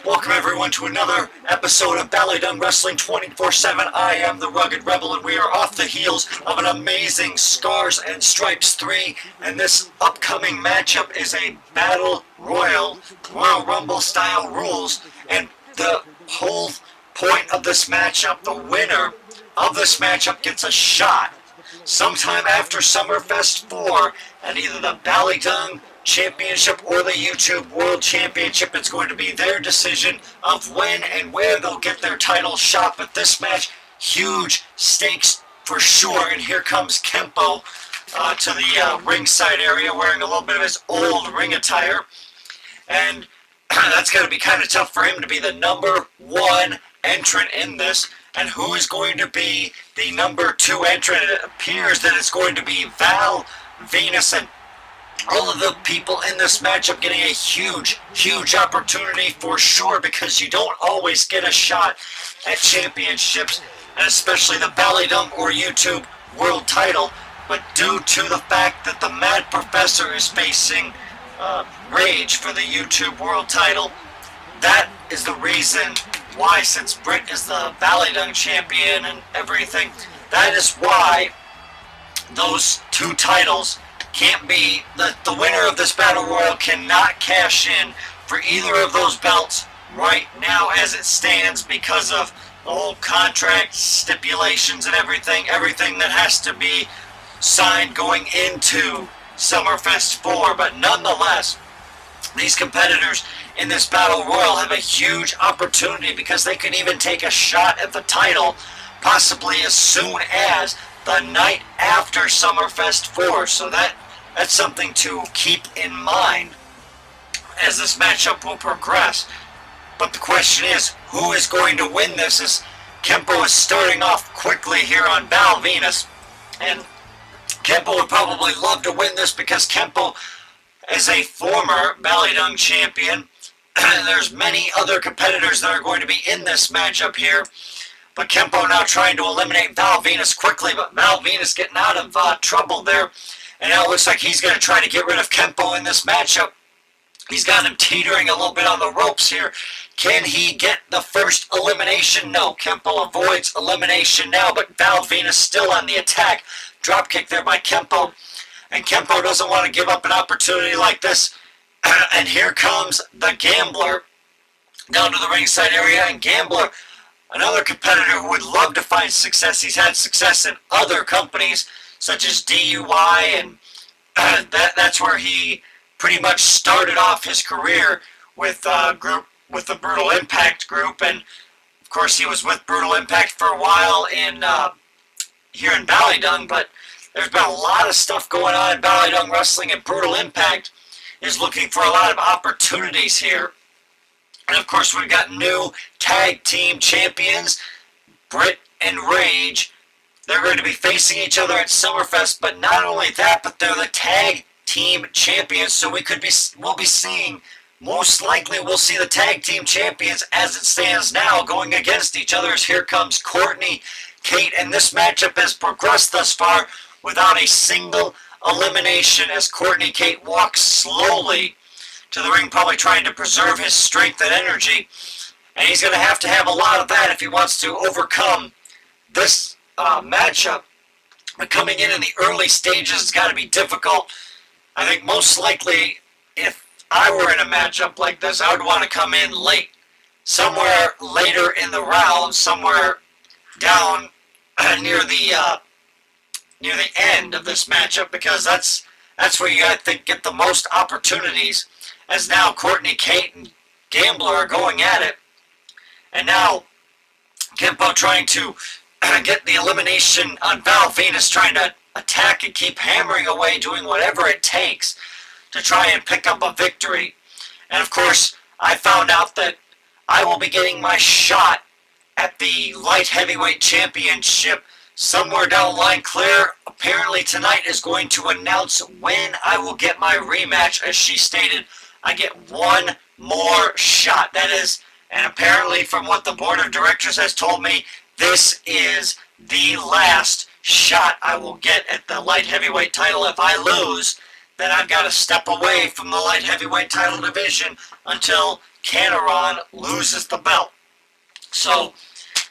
Welcome everyone to another episode of BallyDung Wrestling 24/7. I am the Rugged Rebel, and we are off the heels of an amazing Scars and Stripes 3. And this upcoming matchup is a Battle Royal Rumble style rules. And the whole point of this matchup, the winner of this matchup gets a shot sometime after Summerfest 4 at either the BallyDung Championship or the YouTube World Championship. It's going to be their decision of when and where they'll get their title shot. But this match, huge stakes for sure. And here comes Kempo to the ringside area wearing a little bit of his old ring attire. And that's going to be kind of tough for him to be the number one entrant in this. And who is going to be the number 2 entrant? It appears that it's going to be Val Venus, and all of the people in this matchup getting a huge opportunity for sure, because you don't always get a shot at championships, and especially the BallyDung or YouTube World title. But due to the fact that the Mad Professor is facing Rage for the YouTube World title, that is the reason why, since Britt is the BallyDung champion and everything, that is why those 2 titles can't be, the winner of this Battle Royal cannot cash in for either of those belts right now as it stands, because of the whole contract stipulations and everything that has to be signed going into Summerfest 4. But nonetheless, these competitors in this Battle Royal have a huge opportunity, because they could even take a shot at the title possibly as soon as the night after Summerfest 4. So that's something to keep in mind as this matchup will progress. But the question is, who is going to win this? As Kempo is starting off quickly here on Val Venus, and Kempo would probably love to win this because Kempo is a former BallyDung champion. There's many other competitors that are going to be in this matchup here. But Kempo now trying to eliminate Val Venus quickly, but Val Venus getting out of trouble there. And now it looks like he's going to try to get rid of Kempo in this matchup. He's got him teetering a little bit on the ropes here. Can he get the first elimination? No, Kempo avoids elimination now, but Val Venus still on the attack. Dropkick there by Kempo. And Kempo doesn't want to give up an opportunity like this. And here comes the Gambler down to the ringside area. And Gambler, another competitor who would love to find success. He's had success in other companies such as DUI, and that's where he pretty much started off his career with the Brutal Impact group. And of course he was with Brutal Impact for a while in here in BallyDung, but there's been a lot of stuff going on in BallyDung Wrestling, and Brutal Impact is looking for a lot of opportunities here. And of course we've got new tag team champions, Britt and Rage. They're going to be facing each other at Summerfest, but not only that, but they're the tag team champions, so we'll be seeing, most likely we'll see the tag team champions as it stands now going against each other. As here comes Courtney, Kate, and this matchup has progressed thus far without a single elimination, as Courtney Kate walks slowly to the ring, probably trying to preserve his strength and energy. And he's going to have a lot of that if he wants to overcome this matchup. But coming in the early stages, it's got to be difficult. I think most likely, if I were in a matchup like this, I would want to come in late, somewhere later in the round, somewhere down near the end of this matchup, because that's where you, I think, get the most opportunities. As now Courtney, Kate, and Gambler are going at it, and now Kempo trying to get the elimination on Val Venus, trying to attack and keep hammering away, doing whatever it takes to try and pick up a victory. And of course, I found out that I will be getting my shot at the Light Heavyweight Championship somewhere down the line. Claire apparently tonight is going to announce when I will get my rematch. As she stated, I get one more shot. That is, and apparently from what the board of directors has told me, this is the last shot I will get at the light heavyweight title. If I lose, then I've got to step away from the light heavyweight title division until Caneron loses the belt. So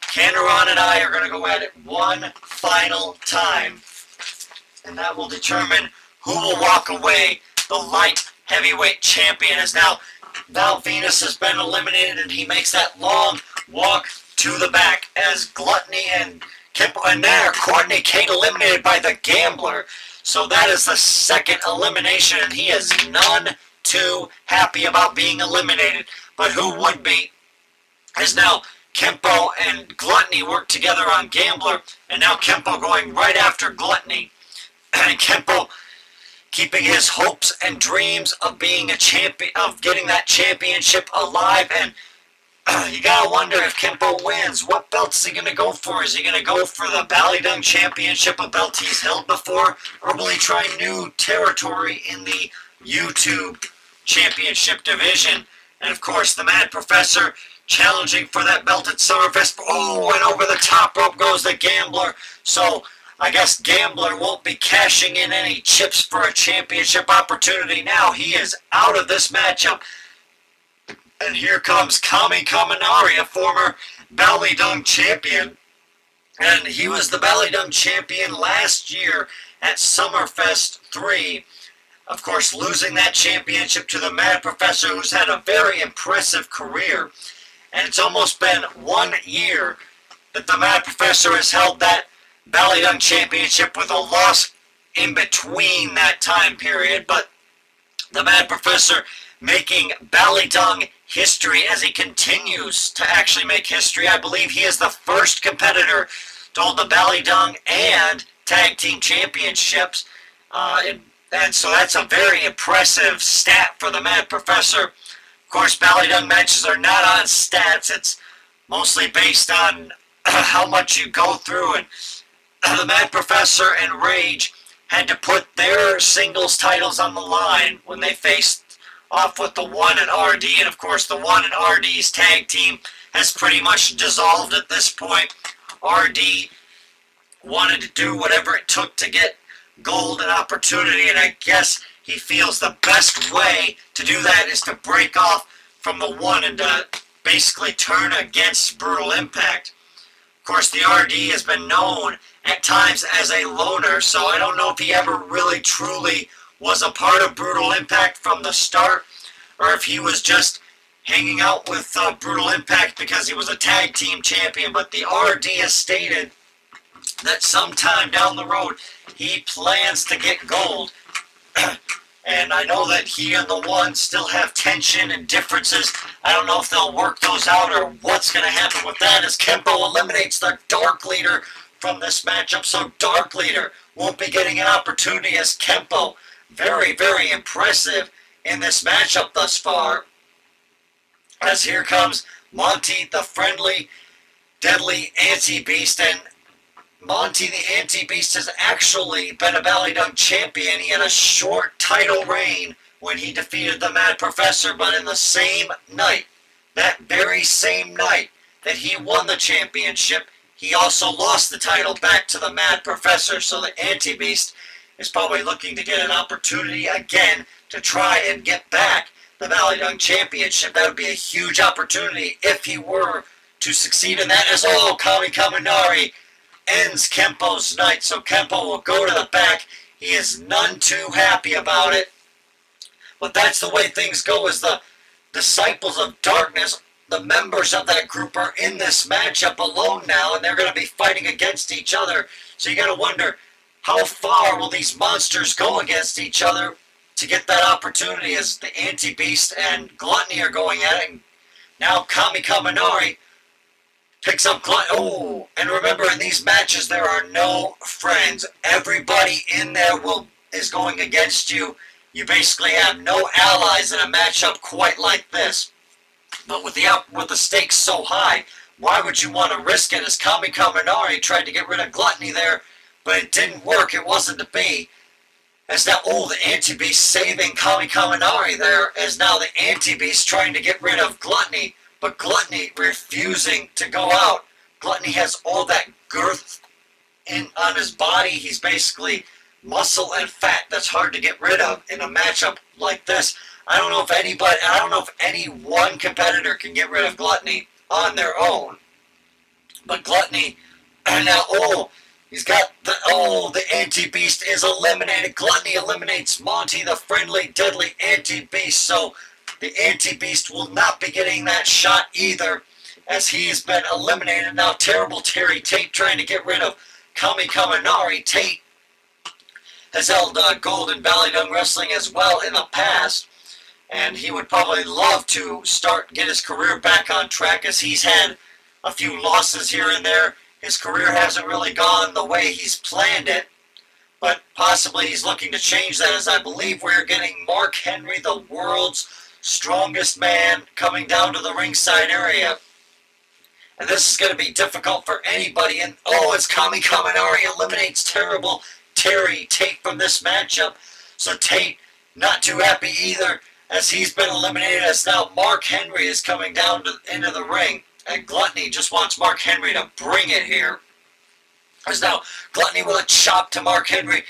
Caneron and I are going to go at it one final time, and that will determine who will walk away the light heavyweight champion. As now Val Venus has been eliminated, and he makes that long walk to the back as Gluttony and there Courtney Kate eliminated by the Gambler. So that is the second elimination, and he is none too happy about being eliminated. But who would be? As now Kempo and Gluttony work together on Gambler, and now Kempo going right after Gluttony. And Kempo keeping his hopes and dreams of being a champion, of getting that championship alive. And you gotta wonder, if Kempo wins, what belt is he gonna go for? Is he gonna go for the BallyDung Championship, a belt he's held before, or will he try new territory in the YouTube Championship division? And of course, the Mad Professor challenging for that belt at Summerfest. Oh, and over the top rope goes the Gambler. So I guess Gambler won't be cashing in any chips for a championship opportunity now. He is out of this matchup. And here comes Kami Kaminari, a former BallyDung champion. And he was the BallyDung champion last year at Summerfest 3. Of course, losing that championship to the Mad Professor, who's had a very impressive career. And it's almost been 1 year that the Mad Professor has held that BallyDung championship, with a loss in between that time period. But the Mad Professor making BallyDung history as he continues to actually make history. I believe he is the first competitor to hold the BallyDung and Tag Team Championships. And so that's a very impressive stat for the Mad Professor. Of course, BallyDung matches are not on stats. It's mostly based on how much you go through. And the Mad Professor and Rage had to put their singles titles on the line when they faced off with the One and RD. And of course, the One and RD's tag team has pretty much dissolved at this point. RD wanted to do whatever it took to get gold and opportunity, and I guess he feels the best way to do that is to break off from the One and to basically turn against Brutal Impact. Of course, the RD has been known at times as a loner, so I don't know if he ever really truly was a part of Brutal Impact from the start, or if he was just hanging out with Brutal Impact because he was a tag team champion. But the RD has stated that sometime down the road he plans to get gold. And I know that he and the One still have tension and differences. I don't know if they'll work those out or what's going to happen with that, as Kempo eliminates the Dark Leader from this matchup. So Dark Leader won't be getting an opportunity, as Kempo, very, very impressive in this matchup thus far. As here comes Monty, the friendly, deadly Anti-Beast. And Monty the Anti-Beast has actually been a BallyDung champion. He had a short title reign when he defeated the Mad Professor, but in the same night, that very same night that he won the championship, he also lost the title back to the Mad Professor. So the Anti-Beast is probably looking to get an opportunity again to try and get back the BallyDung championship. That would be a huge opportunity if he were to succeed in that, as Kami Kaminari ends Kempo's night. So Kempo will go to the back. He is none too happy about it. But that's the way things go, as the Disciples of Darkness, the members of that group, are in this matchup alone now, and they're going to be fighting against each other. So you got to wonder, how far will these monsters go against each other to get that opportunity, as the Anti-Beast and Gluttony are going at it. And now Kami Kaminari picks up Gluttony. Oh, and remember, in these matches there are no friends. Everybody in there is going against you. You basically have no allies in a matchup quite like this. But with the stakes so high, why would you want to risk it? As Kami Kaminari tried to get rid of Gluttony there, but it didn't work. It wasn't to be. As now, the Anti-Beast saving Kami Kaminari there, as now the Anti-Beast trying to get rid of Gluttony, but Gluttony refusing to go out. Gluttony has all that girth on his body. He's basically muscle and fat that's hard to get rid of in a matchup like this. I don't know if any one competitor can get rid of Gluttony on their own. But Gluttony, and now, he's got the Anti-Beast is eliminated. Gluttony eliminates Monty, the friendly, deadly Anti-Beast. So the Anti-Beast will not be getting that shot either, as he's been eliminated. Now, terrible Terry Tate trying to get rid of Kami Kaminari. Tate has held gold in BallyDung wrestling as well in the past, and he would probably love to get his career back on track, as he's had a few losses here and there. His career hasn't really gone the way he's planned it, but possibly he's looking to change that, as I believe we're getting Mark Henry, the world's strongest man, coming down to the ringside area. And this is going to be difficult for anybody. And it's Kami Kaminari eliminates terrible Terry Tate from this matchup. So Tate not too happy either, as he's been eliminated, as now Mark Henry is coming down into the ring. And Gluttony just wants Mark Henry to bring it here. As now Gluttony with a chop to Mark Henry,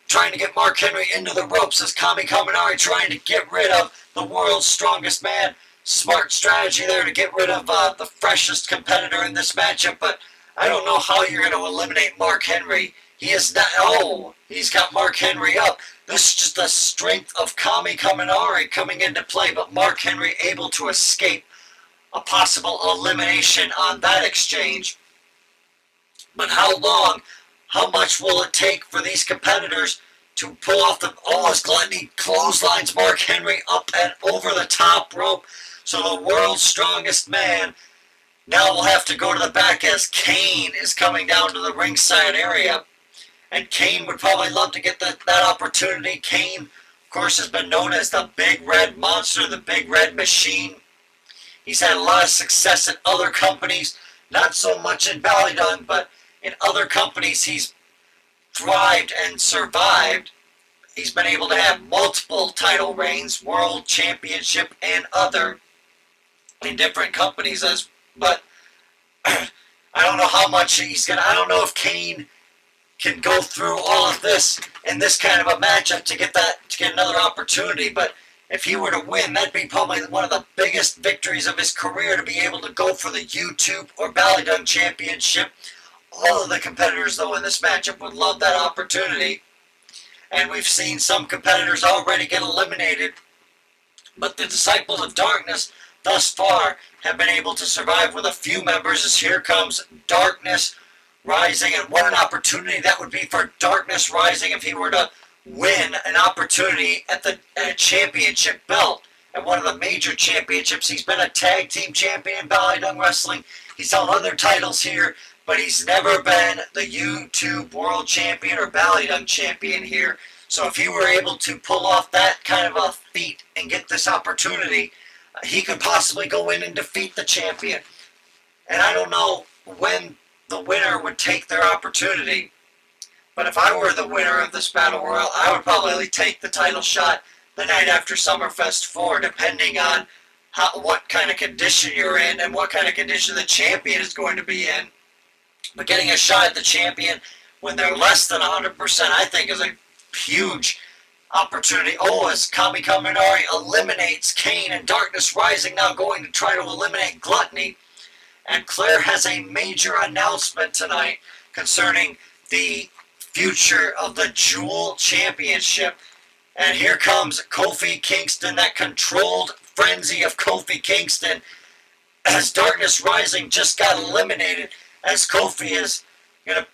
trying to get Mark Henry into the ropes, as Kami Kaminari trying to get rid of the world's strongest man. Smart strategy there to get rid of the freshest competitor in this matchup, but I don't know how you're going to eliminate Mark Henry. He is not. He's got Mark Henry up. This is just the strength of Kami Kaminari coming into play, but Mark Henry able to escape a possible elimination on that exchange. But how long? How much will it take for these competitors to pull off as Gluttony clotheslines Mark Henry up and over the top rope? So the world's strongest man now will have to go to the back, as Kane is coming down to the ringside area. And Kane would probably love to get that opportunity. Kane, of course, has been known as the Big Red Monster, the Big Red Machine. He's had a lot of success in other companies, not so much in BallyDung, but in other companies he's thrived and survived. He's been able to have multiple title reigns, world championship and other, in different companies. But I don't know how much I don't know if Kane can go through all of this in this kind of a matchup to get another opportunity. But if he were to win, that'd be probably one of the biggest victories of his career, to be able to go for the YouTube or BallyDung championship. All of the competitors, though, in this matchup would love that opportunity. And we've seen some competitors already get eliminated, but the Disciples of Darkness thus far have been able to survive with a few members, as here comes Darkness Rising. And what an opportunity that would be for Darkness Rising if he were to win an opportunity at a championship belt, at one of the major championships. He's been a tag team champion in BallyDung wrestling. He's held other titles here, but he's never been the YouTube World Champion or BallyDung Champion here. So if he were able to pull off that kind of a feat and get this opportunity, he could possibly go in and defeat the champion. And I don't know when the winner would take their opportunity, but if I were the winner of this Battle Royal, I would probably take the title shot the night after Summerfest 4, depending on what kind of condition you're in and what kind of condition the champion is going to be in. But getting a shot at the champion when they're less than 100%, I think, is a huge opportunity. As Kami Kaminari eliminates Kane, and Darkness Rising now going to try to eliminate Gluttony. And Claire has a major announcement tonight concerning the future of the Jewel Championship. And here comes Kofi Kingston, that controlled frenzy of Kofi Kingston, as Darkness Rising just got eliminated, as Kofi is going to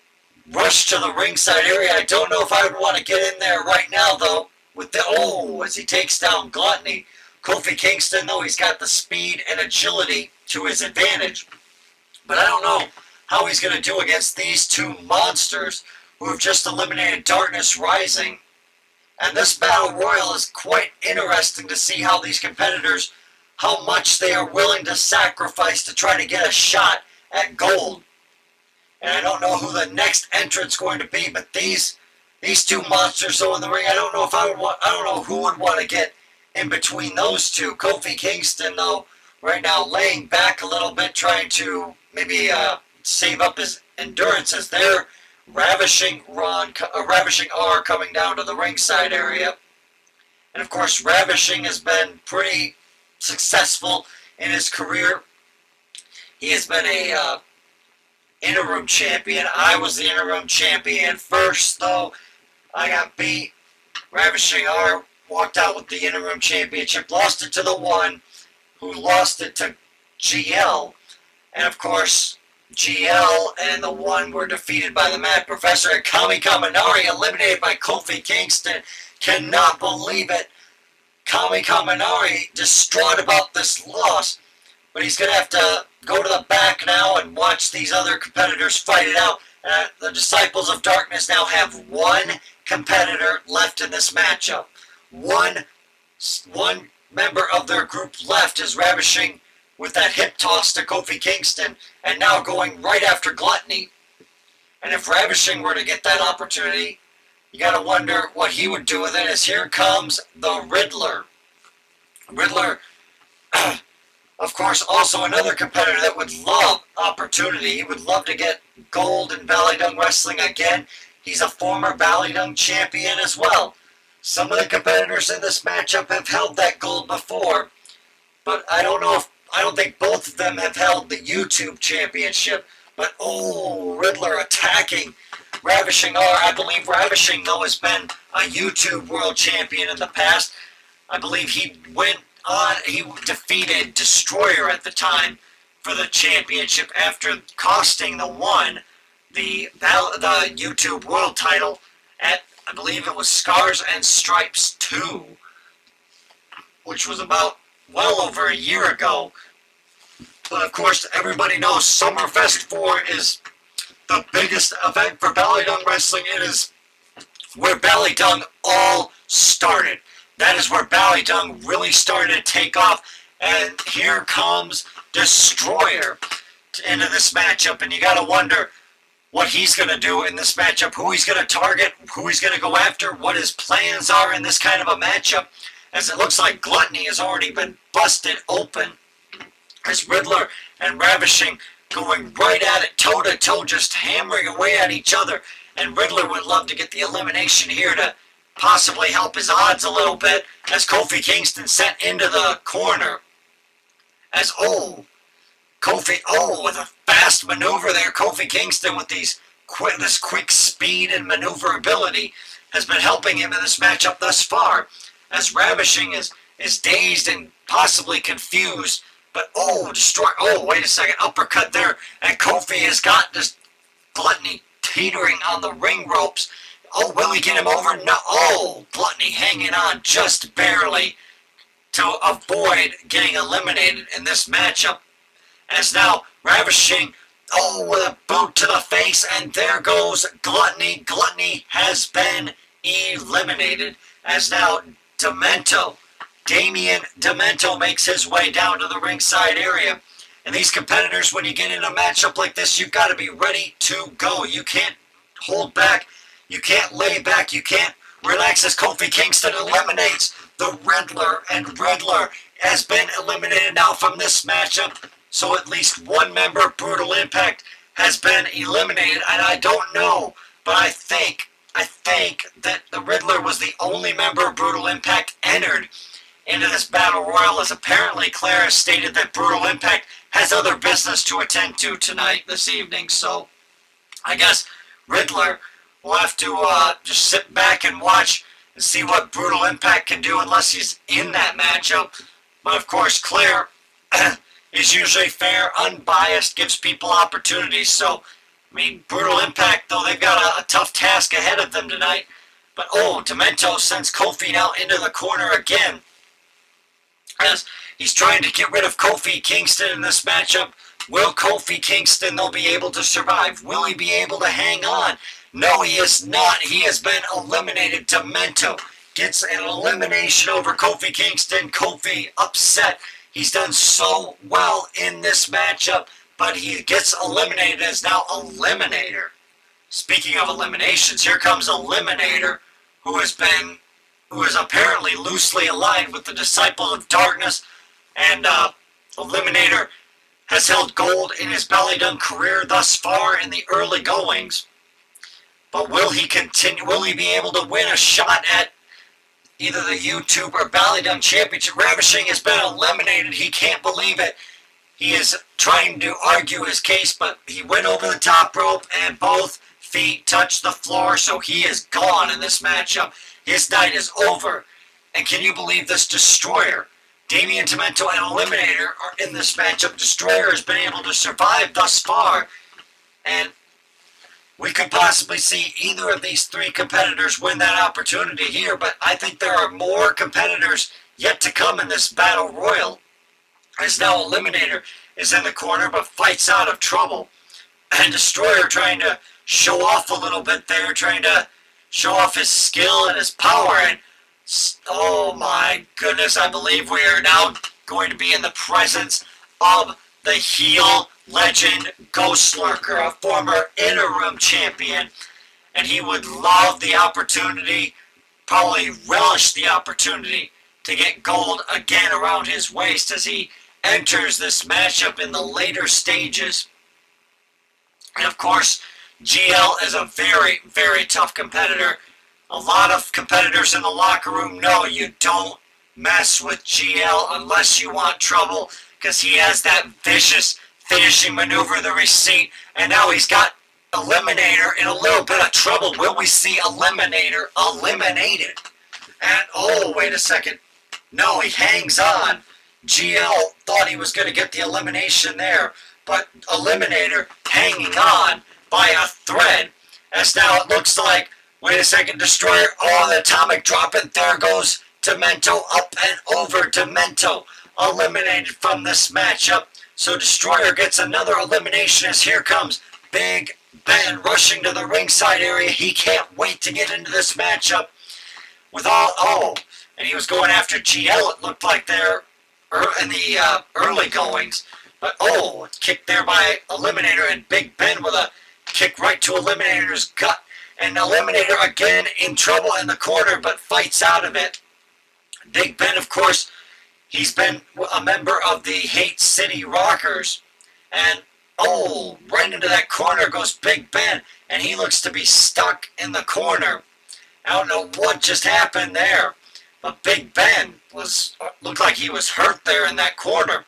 rush to the ringside area. I don't know if I would want to get in there right now, though, with as he takes down Gluttony. Kofi Kingston, though, he's got the speed and agility to his advantage. But I don't know how he's going to do against these two monsters who have just eliminated Darkness Rising. And this Battle Royal is quite interesting to see how these competitors, how much they are willing to sacrifice to try to get a shot at gold. And I don't know who the next entrant's going to be, but these two monsters though in the ring, I don't know who would want to get in between those two. Kofi Kingston, though, right now laying back a little bit, trying to maybe save up his endurance, as they're Ravishing R coming down to the ringside area. And of course, Ravishing has been pretty successful in his career. He has been a interim champion. I was the interim champion first, though. I got beat. Ravishing R walked out with the interim championship, lost it to the one who lost it to GL. And of course, GL and the one were defeated by the Mad Professor, and Kami Kaminari eliminated by Kofi Kingston. Cannot believe it. Kami Kaminari distraught about this loss, but he's going to have to go to the back now and watch these other competitors fight it out. The Disciples of Darkness now have one competitor left in this matchup. One member of their group left is Ravishing with that hip toss to Kofi Kingston, and now going right after Gluttony. And if Ravishing were to get that opportunity, you gotta wonder what he would do with it, as here comes the Riddler. Riddler, of course, also another competitor that would love opportunity. He would love to get gold in BallyDung Wrestling again. He's a former BallyDung champion as well. Some of the competitors in this matchup have held that gold before, but I don't think both of them have held the YouTube championship. But Riddler attacking Ravishing R. I believe Ravishing, though, has been a YouTube world champion in the past. I believe he defeated Destroyer at the time for the championship after costing the one the YouTube world title at, I believe it was Scars and Stripes 2, which was about well over a year ago. But of course, everybody knows Summerfest 4 is the biggest event for BallyDung Wrestling. It is where BallyDung all started. That is where BallyDung really started to take off. And here comes Destroyer into this matchup. And you got to wonder what he's going to do in this matchup, who he's going to target, who he's going to go after, what his plans are in this kind of a matchup, as it looks like Gluttony has already been busted open, as Riddler and Ravishing going right at it, toe-to-toe, just hammering away at each other. And Riddler would love to get the elimination here to possibly help his odds a little bit, as Kofi Kingston sent into the corner. As Kofi, with a fast maneuver there, Kofi Kingston with this quick speed and maneuverability has been helping him in this matchup thus far, as Ravishing is dazed and possibly confused. But Destroy, wait a second, uppercut there, and Kofi has got this Gluttony teetering on the ring ropes. Will he get him over? No. Gluttony hanging on just barely to avoid getting eliminated in this matchup. As now Ravishing, with a boot to the face, and there goes Gluttony. Gluttony has been eliminated. As now Damian Demento makes his way down to the ringside area. And these competitors, when you get in a matchup like this, you've got to be ready to go. You can't hold back. You can't lay back. You can't relax, as Kofi Kingston eliminates the Riddler. And Riddler has been eliminated now from this matchup. So at least one member of Brutal Impact has been eliminated. And I don't know, but I think that the Riddler was the only member of Brutal Impact entered into this battle royal, as apparently Claire has stated that Brutal Impact has other business to attend to tonight, this evening. So I guess Riddler will have to just sit back and watch and see what Brutal Impact can do, unless he's in that matchup. But of course, Claire is usually fair, unbiased, gives people opportunities. So, I mean, Brutal Impact, though, they've got a tough task ahead of them tonight. But Demento sends Kofi now into the corner again, as he's trying to get rid of Kofi Kingston in this matchup. Will Kofi Kingston, though, be able to survive? Will he be able to hang on? No, he is not. He has been eliminated. Demento gets an elimination over Kofi Kingston. Kofi upset. He's done so well in this matchup, but he gets eliminated as now Eliminator. Speaking of eliminations, here comes Eliminator, who is apparently loosely aligned with the Disciples of Darkness, and Eliminator has held gold in his BallyDung career thus far in the early goings. But will he continue? Will he be able to win a shot at either the YouTube or BallyDung Championship? Ravishing has been eliminated. He can't believe it. He is trying to argue his case, but he went over the top rope and both feet touched the floor, so he is gone in this matchup. His night is over. And can you believe this? Destroyer, Damien Tomento, and Eliminator are in this matchup. Destroyer has been able to survive thus far, and we could possibly see either of these three competitors win that opportunity here, but I think there are more competitors yet to come in this battle royal. As now Eliminator is in the corner but fights out of trouble. And Destroyer trying to show off a little bit there, trying to show off his skill and his power. And oh my goodness, I believe we are now going to be in the presence of the heel legend Ghost Lurker, a former interim champion. And he would love the opportunity, probably relish the opportunity to get gold again around his waist as he enters this matchup in the later stages. And of course, GL is a very, very tough competitor. A lot of competitors in the locker room know you don't mess with GL unless you want trouble, because he has that vicious finishing maneuver, the receipt, and now he's got Eliminator in a little bit of trouble. Will we see Eliminator eliminated? And oh, wait a second. No, he hangs on. GL thought he was going to get the elimination there, but Eliminator hanging on by a thread. As now it looks like, wait a second, Destroyer, oh, the atomic drop, and there goes Tomento, up and over. Tomento eliminated from this matchup. So Destroyer gets another elimination as here comes Big Ben rushing to the ringside area. He can't wait to get into this matchup with all, and he was going after GL, it looked like there in the early goings. But kick there by Eliminator, and Big Ben with a kick right to Eliminator's gut. And Eliminator again in trouble in the corner, but fights out of it. Big Ben, of course, he's been a member of the Hate City Rockers. And right into that corner goes Big Ben, and he looks to be stuck in the corner. I don't know what just happened there, but Big Ben looked like he was hurt there in that corner.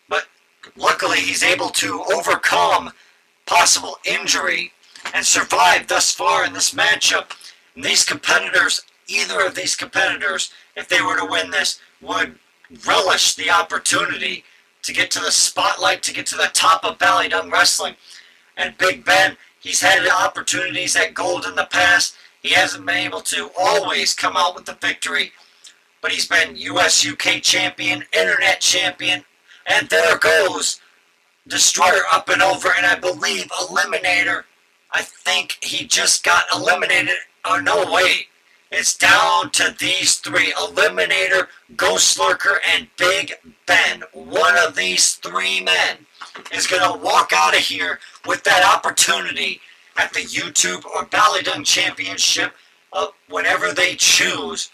But luckily he's able to overcome possible injury and survive thus far in this matchup. And these competitors, either of these competitors, if they were to win this, would relish the opportunity to get to the spotlight, to get to the top of BallyDung Wrestling. And Big Ben, he's had opportunities at gold in the past. He hasn't been able to always come out with the victory. But he's been US UK champion, internet champion, and there goes Destroyer up and over, and I believe Eliminator, I think he just got eliminated. Oh, no, wait. It's down to these three, Eliminator, Ghost Lurker, and Big Ben. One of these three men is going to walk out of here with that opportunity at the YouTube or BallyDung Championship whenever they choose.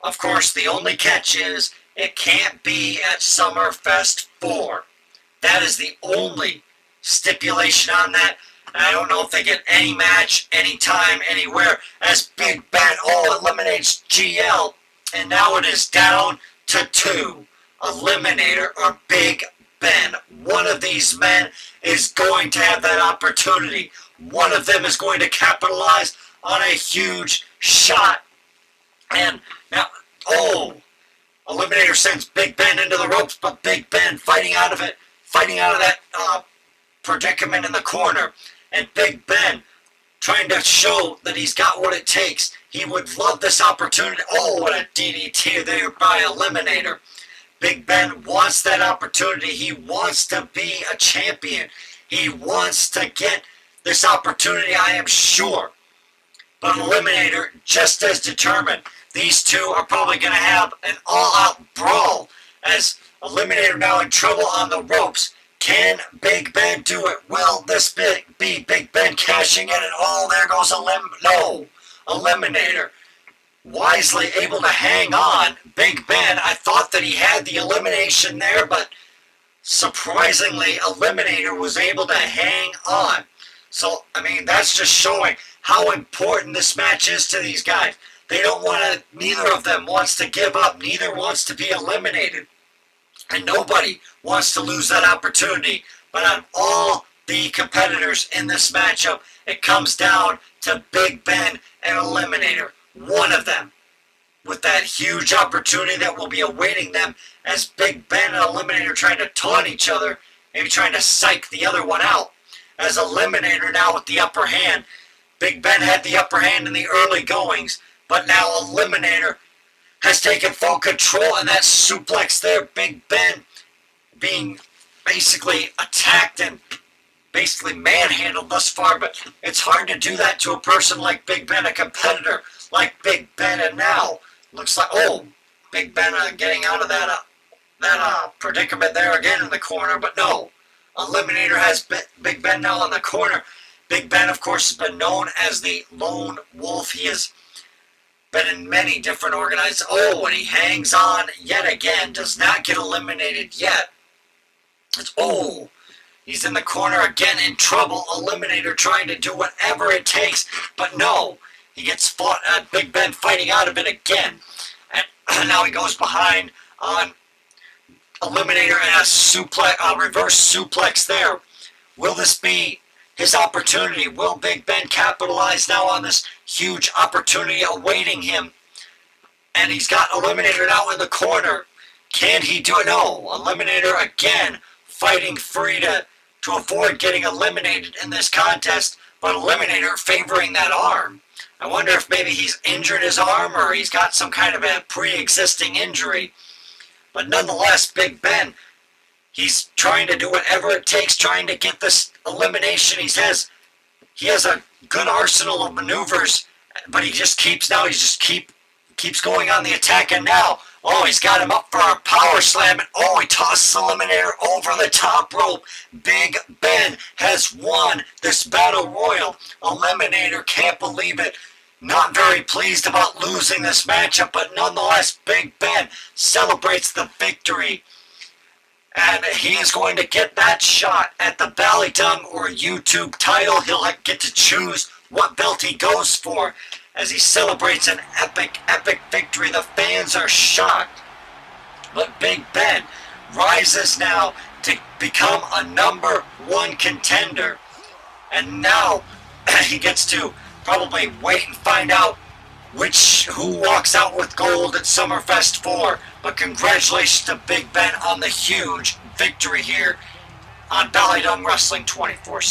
Of course, the only catch is it can't be at Summerfest 4. That is the only stipulation on that. I don't know if they get any match, anytime, anywhere, as Big Ben eliminates GL. And now it is down to two, Eliminator or Big Ben. One of these men is going to have that opportunity. One of them is going to capitalize on a huge shot. And now, Eliminator sends Big Ben into the ropes, but Big Ben fighting out of it, fighting out of that predicament in the corner. And Big Ben trying to show that he's got what it takes. He would love this opportunity. What a DDT there by Eliminator. Big Ben wants that opportunity. He wants to be a champion. He wants to get this opportunity, I am sure. But Eliminator, just as determined. These two are probably going to have an all-out brawl as Eliminator now in trouble on the ropes. Can Big Ben do it? Will this be Big Ben cashing in? And there goes Eliminator. Wisely able to hang on. Big Ben, I thought that he had the elimination there, but surprisingly, Eliminator was able to hang on. So, I mean, that's just showing how important this match is to these guys. They don't want to, neither of them wants to give up. Neither wants to be eliminated. And nobody wants to lose that opportunity. But on all the competitors in this matchup, it comes down to Big Ben and Eliminator. One of them, with that huge opportunity that will be awaiting them as Big Ben and Eliminator trying to taunt each other, maybe trying to psych the other one out. As Eliminator now with the upper hand. Big Ben had the upper hand in the early goings, but now Eliminator has taken full control, and that suplex there, Big Ben being basically attacked and basically manhandled thus far, but it's hard to do that to a person like Big Ben, a competitor like Big Ben, and now looks like, oh, Big Ben getting out of that predicament there again in the corner, but no. Eliminator has Big Ben now in the corner. Big Ben, of course, has been known as the Lone Wolf. He has been in many different organizations. Oh, and he hangs on yet again. Does not get eliminated yet. Oh, he's in the corner again in trouble. Eliminator trying to do whatever it takes. But no, he gets fought. Big Ben fighting out of it again. And now he goes behind on Eliminator and a reverse suplex there. Will this be his opportunity? Will Big Ben capitalize now on this huge opportunity awaiting him? And he's got Eliminator now in the corner. Can he do it? No. Eliminator again fighting free to avoid getting eliminated in this contest, but Eliminator favoring that arm. I wonder if maybe he's injured his arm or he's got some kind of a pre-existing injury. But nonetheless, Big Ben, he's trying to do whatever it takes, trying to get this elimination. He has a good arsenal of maneuvers, but he just keeps going on the attack. And now, oh, he's got him up for a power slam. And oh, he tosses Eliminator over the top rope. Big Ben has won this battle royal. Eliminator can't believe it. Not very pleased about losing this matchup, but nonetheless, Big Ben celebrates the victory. And he is going to get that shot at the BallyDung or YouTube title. He'll get to choose what belt he goes for as he celebrates an epic, epic victory. The fans are shocked. But Big Ben rises now to become a #1 contender. And now he gets to probably wait and find out who walks out with gold at Summerfest 4. But congratulations to Big Ben on the huge victory here on BallyDung Wrestling 24/7.